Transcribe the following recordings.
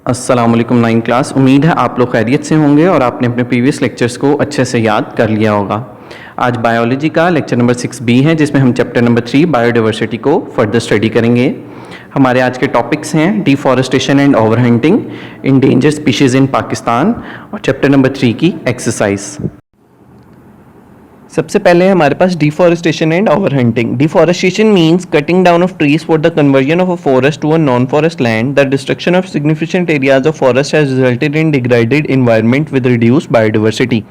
अस्सलाम वालेकुम 9 क्लास। उम्मीद है आप लोग खैरियत से होंगे और आपने अपने प्रीवियस लेक्चर्स को अच्छे से याद कर लिया होगा। आज बायोलॉजी का लेक्चर नंबर 6B है, जिसमें हम चैप्टर नंबर 3 बायोडाइवर्सिटी को फर्दर स्टडी करेंगे। हमारे आज के टॉपिक्स हैं deforestation and over hunting, endanger species in Pakistan और चैप्टर नंबर 3 की एक्सरसाइज। सबसे पहले हमारे पास deforestation and over hunting. Deforestation means cutting down of trees for the conversion of a forest to a non forest land. The destruction of significant areas of forest has resulted in degraded environment with reduced biodiversity.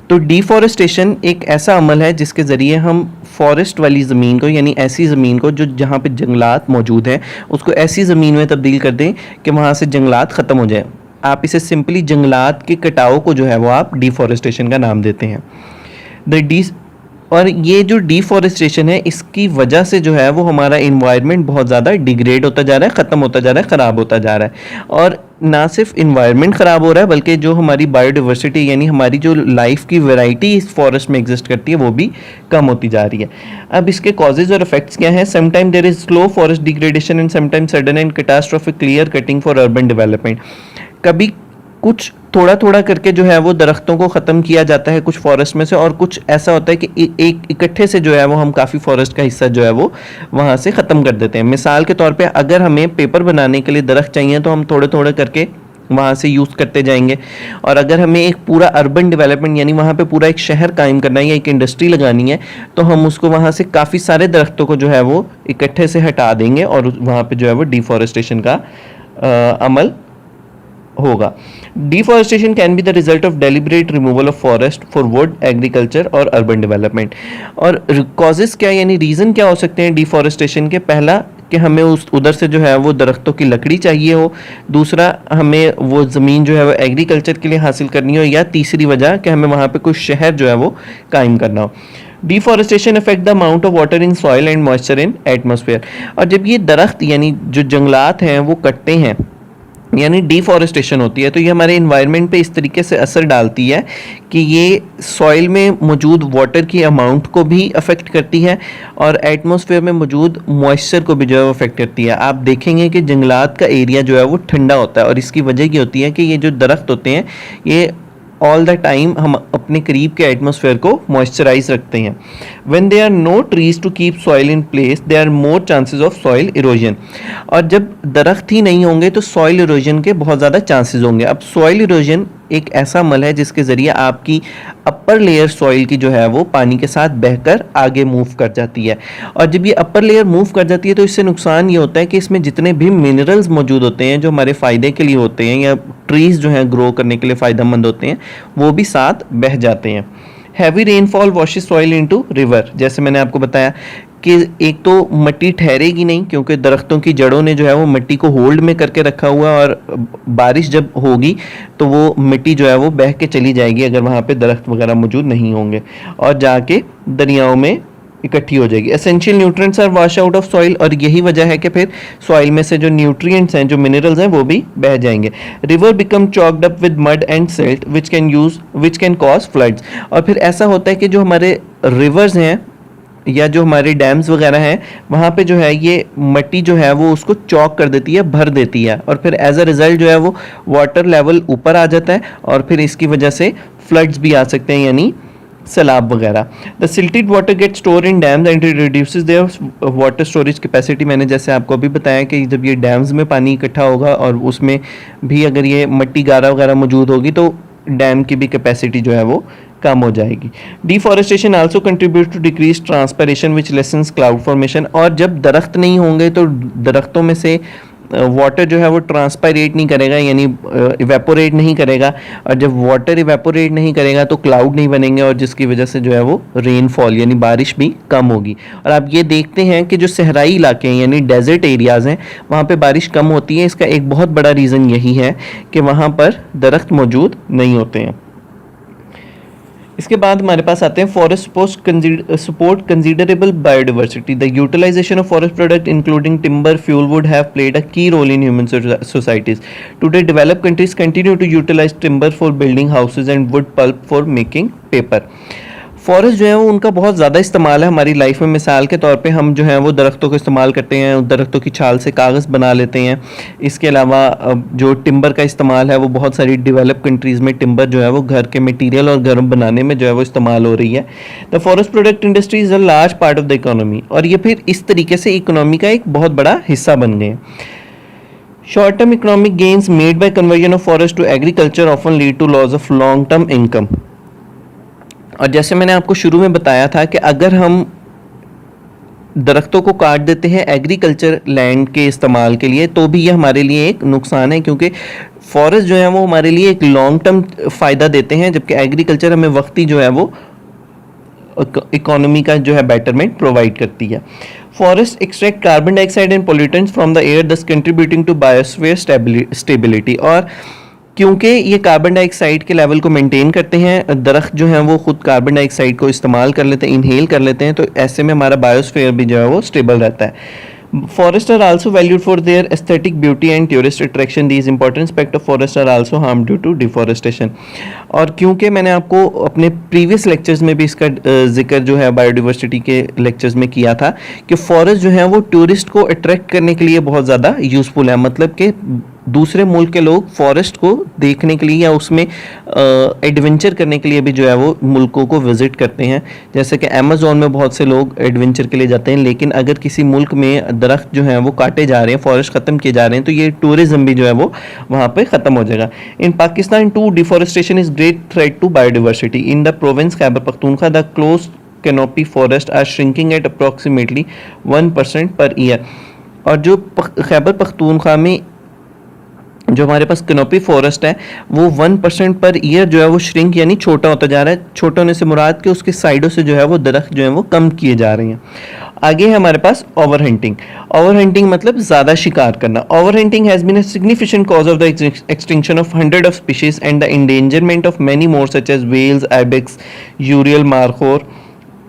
तो deforestation एक ऐसा अमल है जिसके ज़रिए हम forest वाली ज़मीन को, यानी ऐसी ज़मीन को जो जहाँ पे जंगलात मौजूद हैं, उसको ऐसी ज़मीन में तब्दील कर दें कि वहाँ से जंगलात ख़त्म हो जाए। आप इसे सिंपली जंगलात के कटाव को जो है वो आप डिफॉरेस्टेशन का नाम देते हैं। और ये जो डिफॉरेस्टेशन है, इसकी वजह से जो है वो हमारा इन्वायरमेंट बहुत ज़्यादा डिग्रेड होता जा रहा है, ख़त्म होता जा रहा है, ख़राब होता जा रहा है। और ना सिर्फ इन्वायरमेंट ख़राब हो रहा है, बल्कि जो हमारी बायोडाइवर्सिटी यानी हमारी जो लाइफ की वैरायटी इस फॉरेस्ट में एग्जिस्ट करती है वो भी कम होती जा रही है। अब इसके कॉजेज़ और इफेक्ट्स क्या हैं? Sometime there is slow forest degradation and sometime sudden and catastrophic clear cutting for urban development. कभी कुछ थोड़ा थोड़ा करके जो है वो दरख्तों को ख़त्म किया जाता है कुछ फॉरेस्ट में से, और कुछ ऐसा होता है कि एक इकट्ठे से जो है वो हम काफ़ी फॉरेस्ट का हिस्सा जो है वो वहाँ से ख़त्म कर देते हैं। मिसाल के तौर पे अगर हमें पेपर बनाने के लिए दरख्त चाहिए तो हम थोड़े थोड़े करके वहाँ से यूज़ करते जाएंगे। और अगर हमें एक पूरा अर्बन डेवलपमेंट यानी वहाँ पे पूरा एक शहर कायम करना है या एक इंडस्ट्री लगानी है, तो हम उसको वहाँ से काफ़ी सारे दरख्तों को जो है वो इकट्ठे से हटा देंगे और वहाँ पर जो है वो डिफॉरेस्टेशन का अमल होगा। Deforestation can be the result of deliberate removal of forest for would, agriculture और अर्बन डेवलपमेंट। और कॉजेस क्या यानी रीज़न क्या हो सकते हैं डिफॉरेस्टेशन के? पहला कि हमें उधर से जो है वो दरख्तों की लकड़ी चाहिए हो, दूसरा हमें वो ज़मीन जो है वो एग्रीकल्चर के लिए हासिल करनी हो, या तीसरी वजह कि हमें वहाँ पे कुछ शहर जो है वो कायम करना हो। Deforestation affect the amount of water in soil and moisture in atmosphere. और जब ये दरख्त यानी जो जंगलात हैं वो कटते हैं यानी डिफॉरेस्टेशन होती है, तो ये हमारे इन्वायरमेंट पे इस तरीके से असर डालती है कि ये सॉइल में मौजूद वाटर की अमाउंट को भी अफेक्ट करती है और एटमॉस्फेयर में मौजूद मॉइस्चर को भी जो है वो अफेक्ट करती है। आप देखेंगे कि जंगलात का एरिया जो है वो ठंडा होता है, और इसकी वजह ये होती है कि ये जो दरख्त होते हैं ये ऑल द टाइम हम अपने करीब के एटमॉस्फेयर को मॉइस्चराइज रखते हैं। When there are no trees to keep soil in place there are more chances of soil erosion. और जब दरख्त ही नहीं होंगे तो सॉइल इरोजन के बहुत ज़्यादा चांसेस होंगे। अब सॉइल इरोजन एक ऐसा अमल है जिसके ज़रिए आपकी अपर लेयर सॉइल की जो है वो पानी के साथ बहकर आगे मूव कर जाती है। और जब ये अपर लेयर मूव कर जाती है तो इससे नुकसान ये होता है कि इसमें जितने भी मिनरल्स मौजूद होते हैं जो हमारे फ़ायदे के लिए होते हैं या ट्रीज़ जो हैं ग्रो करने के लिए फ़ायदेमंद होते हैं, वो भी साथ बह जाते हैं। Heavy rainfall washes soil into river. जैसे मैंने आपको बताया कि एक तो मिट्टी ठहरेगी नहीं क्योंकि दरख्तों की जड़ों ने जो है वो मिट्टी को होल्ड में करके रखा हुआ, और बारिश जब होगी तो वो मिट्टी जो है वो बह के चली जाएगी अगर वहाँ पे दरख्त वगैरह मौजूद नहीं होंगे, और जाके दरियाओं में इकट्ठी हो जाएगी। Essential nutrients are wash out of soil, और यही वजह है कि फिर सॉइल में से जो न्यूट्रिएंट्स हैं, जो मिनरल्स हैं, वो भी बह जाएंगे। River become choked up with mud and silt which can cause floods. और फिर ऐसा होता है कि जो हमारे रिवर्स हैं या जो हमारे डैम्स वगैरह हैं, वहाँ पे जो है ये मिट्टी जो है वो उसको चॉक कर देती है, भर देती है, और फिर एज अ रिजल्ट जो है वो वाटर लेवल ऊपर आ जाता है, और फिर इसकी वजह से फ्लड्स भी आ सकते हैं यानी सैलाब वगैरह। The silted water get store in dams and it reduces their water storage capacity. मैंने जैसे आपको अभी बताया कि जब ये डैम्स में पानी इकट्ठा होगा और उसमें भी अगर ये मिट्टी गारा वगैरह मौजूद होगी तो डैम की भी कैपेसिटी जो है वो कम हो जाएगी। Deforestation also contribute to decrease transpiration which lessens cloud formation. और जब दरख्त नहीं होंगे तो दरख्तों में से वाटर जो है वो ट्रांसपायरेट नहीं करेगा यानी इवेपोरेट नहीं करेगा, और जब वाटर इवेपोरेट नहीं करेगा तो क्लाउड नहीं बनेंगे, और जिसकी वजह से जो है वो रेनफॉल यानी बारिश भी कम होगी। और आप ये देखते हैं कि जो सहराई इलाके हैं यानी डेजर्ट एरियाज़ हैं, वहाँ पे बारिश कम होती है। इसका एक बहुत बड़ा रीज़न यही है कि वहाँ पर दरख्त मौजूद नहीं होते हैं। इसके बाद हमारे पास आते हैं forest support considerable biodiversity. The utilisation of forest product including timber, fuel wood have played a key role in human societies. Today developed countries continue to utilise timber for building houses and wood pulp for making paper. Forest जो है वो उनका बहुत ज़्यादा इस्तेमाल है हमारी life में। मिसाल के तौर पे हम जो है वो दरख्तों को इस्तेमाल करते हैं, दरख्तों की छाल से कागज़ बना लेते हैं। इसके अलावा जो टिम्बर का इस्तेमाल है वो बहुत सारी डेवलप कंट्रीज़ में टिम्बर जो है वो घर के मटीरियल और घर बनाने में जो है वो इस्तेमाल हो रही है। The forest product industry is a large part of the economy, और ये फिर इस तरीके से इकोनॉमी का एक बहुत बड़ा हिस्सा बन गए। Short term economic gains made by conversion of forest to agriculture often lead to loss of long term income. और जैसे मैंने आपको शुरू में बताया था कि अगर हम दरख्तों को काट देते हैं एग्रीकल्चर लैंड के इस्तेमाल के लिए, तो भी ये हमारे लिए एक नुकसान है, क्योंकि फॉरेस्ट जो है वो हमारे लिए एक लॉन्ग टर्म फ़ायदा देते हैं, जबकि एग्रीकल्चर हमें वक्ती जो है वो इकोनॉमी का जो है बेटरमेंट प्रोवाइड करती है। Forest extract carbon dioxide and pollutants from the air, दस कंट्रीब्यूटिंग टू बायोस्फीयर स्टेबिलिटी। और क्योंकि ये कार्बन डाइऑक्साइड के लेवल को मेंटेन करते हैं, दरख्त जो हैं वो खुद कार्बन डाइऑक्साइड को इस्तेमाल कर लेते हैं, इनहेल कर लेते हैं, तो ऐसे में हमारा बायोस्फीयर भी जो है वो स्टेबल रहता है। Forests are also valued for their aesthetic beauty and tourist attraction. These important aspects of forests are also harmed due to deforestation. और क्योंकि मैंने आपको अपने प्रीवियस लेक्चर्स में भी इसका जिक्र जो है बायोडिवर्सिटी के लेक्चर्स में किया था कि फॉरेस्ट जो है वो टूरिस्ट को अट्रैक्ट करने के लिए बहुत ज़्यादा यूज़फुल है। मतलब कि दूसरे मुल्क के लोग फॉरेस्ट को देखने के लिए या उसमें एडवेंचर करने के लिए भी जो है वो मुल्कों को विज़िट करते हैं। जैसे कि अमेज़ॉन में बहुत से लोग एडवेंचर के लिए जाते हैं, लेकिन अगर किसी मुल्क में दरख्त जो हैं वो काटे जा रहे हैं, फॉरेस्ट ख़त्म किए जा रहे हैं, तो ये टूरिज़्म भी जो है वो वहाँ पे ख़त्म हो जाएगा। In Pakistan too deforestation is great threat to biodiversity. In the province Khyber Pakhtunkhwa the close canopy forest are shrinking at approximately 1% per year. और जो खैबर पख्तूनख्वा में जो हमारे पास कैनोपी फॉरेस्ट है वो 1% पर ईयर जो है वो श्रिंक यानी छोटा होता जा रहा है। छोटा होने से मुराद के उसके साइडों से जो है वो दरख्त जो है वो कम किए जा रहे हैं। आगे है हमारे पास ओवर हंटिंग। ओवर हंटिंग मतलब ज़्यादा शिकार करना। Over hunting has been a significant cause of the extinction of 100 of species and the endangerment of many more such as whales, ibex, urial markhor.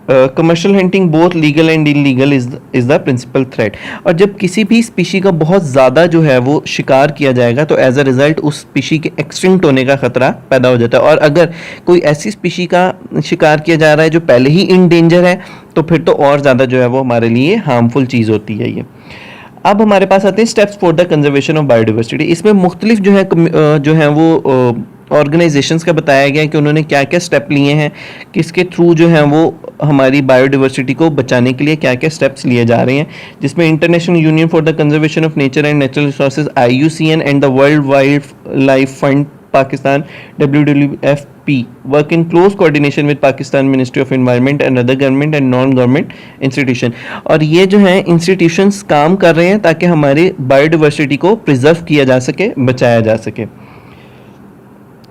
Commercial hunting both legal and illegal is the principal threat. और जब किसी भी species का बहुत ज़्यादा जो है वो शिकार किया जाएगा तो एज अ रिज़ल्ट उस स्पीशी के एक्सटिंक्ट होने का ख़तरा पैदा हो जाता है। और अगर कोई ऐसी स्पीशी का शिकार किया जा रहा है जो पहले ही इन डेंजर है, तो फिर तो और ज़्यादा जो है वो हमारे लिए हार्मफुल चीज़ होती है ये। अब हमारे पास आते हैं steps for the conservation of biodiversity. इसमें मुख्तलिफ जो है वो ऑर्गेनाइजेशंस का बताया गया है कि उन्होंने क्या क्या स्टेप लिए हैं, किसके थ्रू जो है वो हमारी बायोडिवर्सिटी को बचाने के लिए क्या क्या स्टेप्स लिए जा रहे हैं, जिसमें international union for the conservation of nature and natural resources IUCN and the world wild life fund Pakistan WWFP work in close coordination with Pakistan Ministry of Environment and other government and non-government institution। और ये जो है institutions काम कर रहे हैं ताकि हमारी बायोडिवर्सिटी को प्रिजर्व किया जा सके, बचाया जा सके।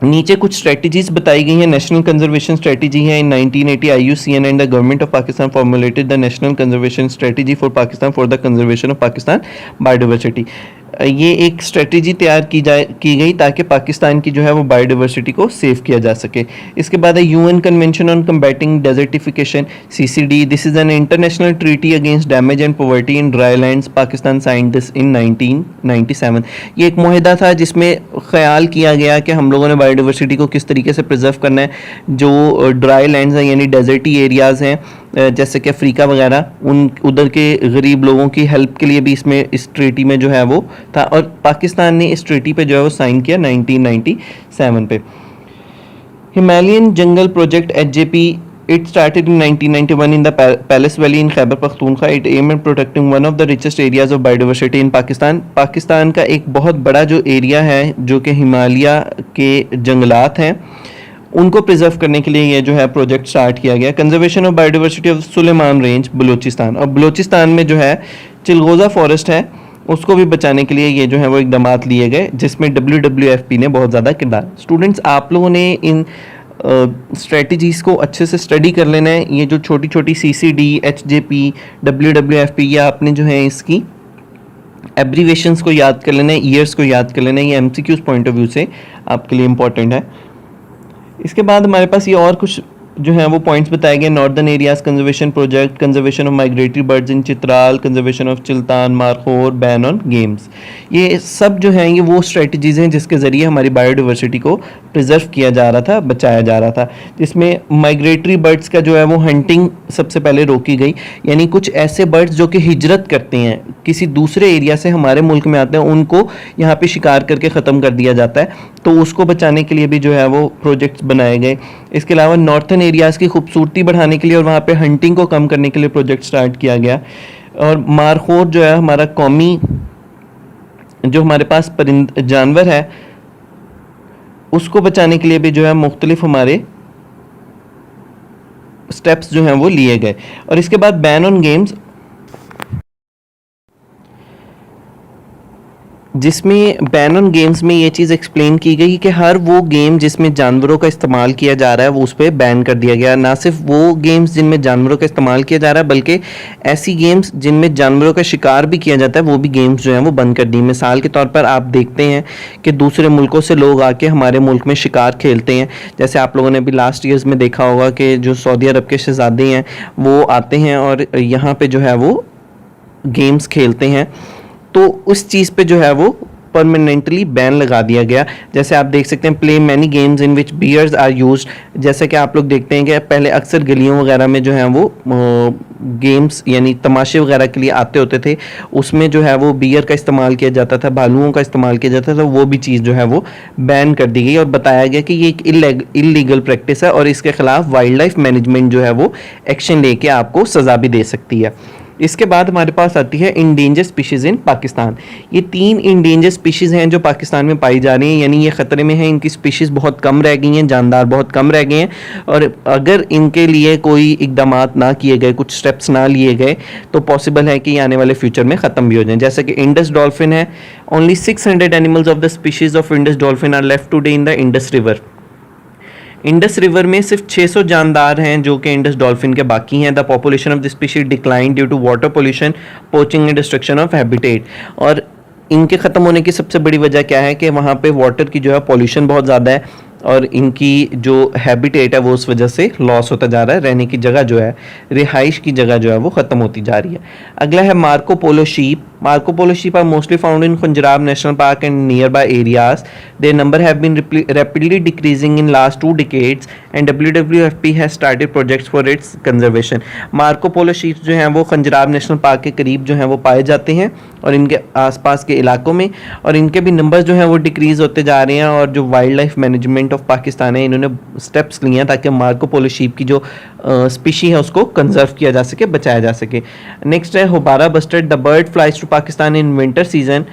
नीचे कुछ स्ट्रेटजीज बताई गई हैं। नेशनल कंजर्वेशन स्ट्रेटजी है। इन 1980 IUCN and the government of Pakistan formulated the national conservation strategy for Pakistan for the conservation of Pakistan biodiversity. ये एक स्ट्रेटजी तैयार की गई ताकि पाकिस्तान की जो है वो बायोडिवर्सिटी को सेव किया जा सके। इसके बाद है UN convention on combating desertification CCD। This is an international treaty against damage and poverty in dry lands. Pakistan signed this in 1997। ये एक मुआहदा था जिसमें ख्याल किया गया कि हम लोगों ने बायोडिवर्सिटी को किस तरीके से प्रिजर्व करना है। जो ड्राई लैंड्स हैं यानी डेजर्टी एरियाज़ हैं जैसे कि अफ्रीका वगैरह, उधर के गरीब लोगों की हेल्प के लिए भी इस ट्रीटी में जो है वो था। और पाकिस्तान ने इस ट्रीटी पे जो है वो साइन किया 1997 पे। Himalayan jungle project HJP it started in 1991 in the Palace Valley in Khyber Pakhtunkhwa. It aimed at protecting one of the richest areas of biodiversity in Pakistan। Pakistan का एक बहुत बड़ा जो एरिया है जो कि हिमालय के जंगलात हैं उनको प्रिजर्व करने के लिए ये जो है प्रोजेक्ट स्टार्ट किया गया। Conservation of biodiversity of Sulaiman range Balochistan. और बलूचिस्तान में जो है चिलगोज़ा फॉरेस्ट है उसको भी बचाने के लिए ये जो है वो इकदाम लिए गए, जिसमें WWFP ने बहुत ज़्यादा किरदार। स्टूडेंट्स, आप लोगों ने इन स्ट्रेटजीज़ को अच्छे से स्टडी कर लेना है। ये जो छोटी छोटी CCD, HJP, WWFP या आपने जो है इसकी एब्रीवेशंस को याद कर लेना है, ईयर्स को याद कर लेना है। ये MCQs पॉइंट ऑफ व्यू से आपके लिए इम्पॉर्टेंट है। इसके बाद हमारे पास ये और कुछ जो हैं वो पॉइंट्स बताए गए, northern areas conservation project, conservation of migratory birds in Chitral, conservation of Chiltan, markhor, ban on games. ये सब जो हैं ये वो स्ट्रेटजीज़ हैं जिसके ज़रिए हमारी बायोडिवर्सिटी को प्रिजर्व किया जा रहा था, बचाया जा रहा था। जिसमें माइग्रेटरी बर्ड्स का जो है वो हंटिंग सबसे पहले रोकी गई, यानी कुछ ऐसे बर्ड्स जो कि हिजरत करते हैं, किसी दूसरे एरिया से हमारे मुल्क में आते हैं, उनको यहाँ पे शिकार करके ख़त्म कर दिया जाता है, तो उसको बचाने के लिए भी जो है वो प्रोजेक्ट्स बनाए गए। इसके अलावा नॉर्थन एरियाज़ की खूबसूरती बढ़ाने के लिए और वहाँ पे हंटिंग को कम करने के लिए प्रोजेक्ट स्टार्ट किया गया। और मारखोर जो है हमारा कौमी जो हमारे पास परिंद जानवर है, उसको बचाने के लिए भी जो है मुख्तलिफ हमारे स्टेप्स जो हैं वो लिए गए। और इसके बाद बैन ऑन गेम्स, जिसमें बैन ऑन गेम्स में ये चीज़ एक्सप्लेन की गई कि हर वो गेम जिसमें जानवरों का इस्तेमाल किया जा रहा है वो उस पर बैन कर दिया गया। ना सिर्फ वो गेम्स जिनमें जानवरों का इस्तेमाल किया जा रहा है, बल्कि ऐसी गेम्स जिनमें जानवरों का शिकार भी किया जाता है वो भी गेम्स जो हैं वो बंद कर दी। मिसाल के तौर पर आप देखते हैं कि दूसरे मुल्कों से लोग आके हमारे मुल्क में शिकार खेलते हैं। जैसे आप लोगों ने भी लास्ट ईयर्स में देखा होगा कि जो सऊदी अरब के शहजादे हैं वो आते हैं और यहाँ पर जो है वो गेम्स खेलते हैं, तो उस चीज़ पे जो है वो परमानेंटली बैन लगा दिया गया। जैसे आप देख सकते हैं, play many games in which bears are used. जैसे कि आप लोग देखते हैं कि पहले अक्सर गलियों वगैरह में जो है वो गेम्स यानी तमाशे वगैरह के लिए आते होते थे, उसमें जो है वो बियर का इस्तेमाल किया जाता था, भालुओं का इस्तेमाल किया जाता था, वो भी चीज़ जो है वो बैन कर दी गई और बताया गया कि ये एक इलीगल प्रैक्टिस है और इसके खिलाफ वाइल्ड लाइफ मैनेजमेंट जो है वो एक्शन लेके आपको सज़ा भी दे सकती है। इसके बाद हमारे पास आती है इंडेंजर स्पीशीज़ इन पाकिस्तान। ये 3 इंडेंजर स्पीशीज़ हैं जो पाकिस्तान में पाई जा रही हैं, यानी ये ख़तरे में हैं, इनकी स्पीशीज़ बहुत कम रह गई हैं, जानदार बहुत कम रह गए हैं, और अगर इनके लिए कोई इकदामात ना किए गए, कुछ स्टेप्स ना लिए गए, तो पॉसिबल है कि आने वाले फ्यूचर में ख़त्म भी हो जाएं। जैसे कि इंडस डॉल्फिन है, only 600 animals of the species of Indus dolphin are left today in the Indus river. Indus river में सिर्फ 600 जानदार हैं जो कि इंडस डॉल्फिन के बाकी हैं। The population of the species decline due to water pollution, poaching and destruction of habitat. और इनके ख़त्म होने की सबसे बड़ी वजह क्या है कि वहाँ पे वाटर की जो है पॉल्यूशन बहुत ज़्यादा है और इनकी जो हैबिटेट है वो उस वजह से लॉस होता जा रहा है, रहने की जगह जो है, रिहाइश की जगह जो है वो ख़त्म होती जा रही है। अगला है Marco Polo sheep. Marco Polo sheep are mostly found in Khunjarab National Park and nearby areas. Their number have been rapidly decreasing in last 2 decades and WWFP has started projects for its conservation. Marco Polo sheep जो हैं वो खंजराब national park के करीब जो हैं वो पाए जाते हैं और इनके आसपास के इलाकों में, और इनके भी नंबर्स जो हैं वो डिक्रीज़ होते जा रहे हैं। और जो wild life management of Pakistan है, इन्होंने स्टेप्स लिए हैं ताकि मार्को पोलो शीप की जो स्पीशी है उसको कंजर्व किया जा सके, बचाया जा सके। नेक्स्ट है houbara bustard. The bird flies to Pakistan in winter season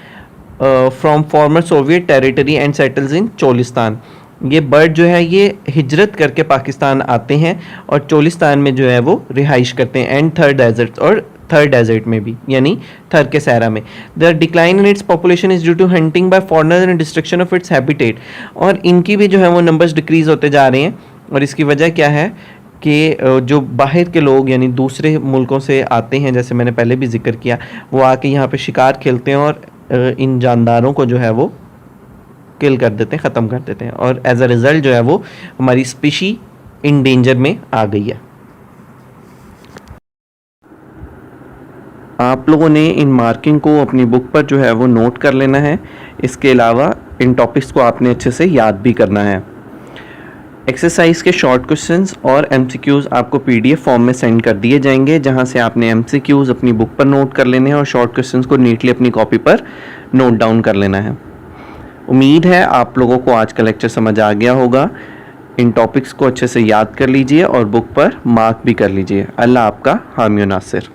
from former Soviet territory and settles in Cholistan. ये बर्ड जो है ये हिजरत करके पाकिस्तान आते हैं और चोलिस्तान में जो है वो रिहाइश करते हैं, एंड थर डेजर्ट्स और थर डेजर्ट में भी, यानी थर के सहरा में। The decline in its population is due to hunting by foreigners and destruction of its habitat. और इनकी भी जो है वो नंबर्स डिक्रीज होते जा रहे हैं, और इसकी वजह क्या है कि जो बाहर के लोग यानी दूसरे मुल्कों से आते हैं, जैसे मैंने पहले भी जिक्र किया, वो आके यहाँ पे शिकार खेलते हैं और इन जानदारों को जो है वो किल कर देते हैं, ख़त्म कर देते हैं, और एज अ रिज़ल्ट जो है वो हमारी स्पीशी इन डेंजर में आ गई है। आप लोगों ने इन मार्किंग को अपनी बुक पर जो है वो नोट कर लेना है। इसके अलावा इन टॉपिक्स को आपने अच्छे से याद भी करना है। एक्सरसाइज के शॉर्ट क्वेश्चंस और एमसीक्यूज़ आपको पीडीएफ फॉर्म में सेंड कर दिए जाएंगे, जहां से आपने एमसीक्यूज़ अपनी बुक पर नोट कर लेने हैं और शॉर्ट क्वेश्चंस को नीटली अपनी कॉपी पर नोट डाउन कर लेना है। उम्मीद है आप लोगों को आज का लेक्चर समझ आ गया होगा। इन टॉपिक्स को अच्छे से याद कर लीजिए और बुक पर मार्क भी कर लीजिए। अल्लाह आपका हामी नासिर।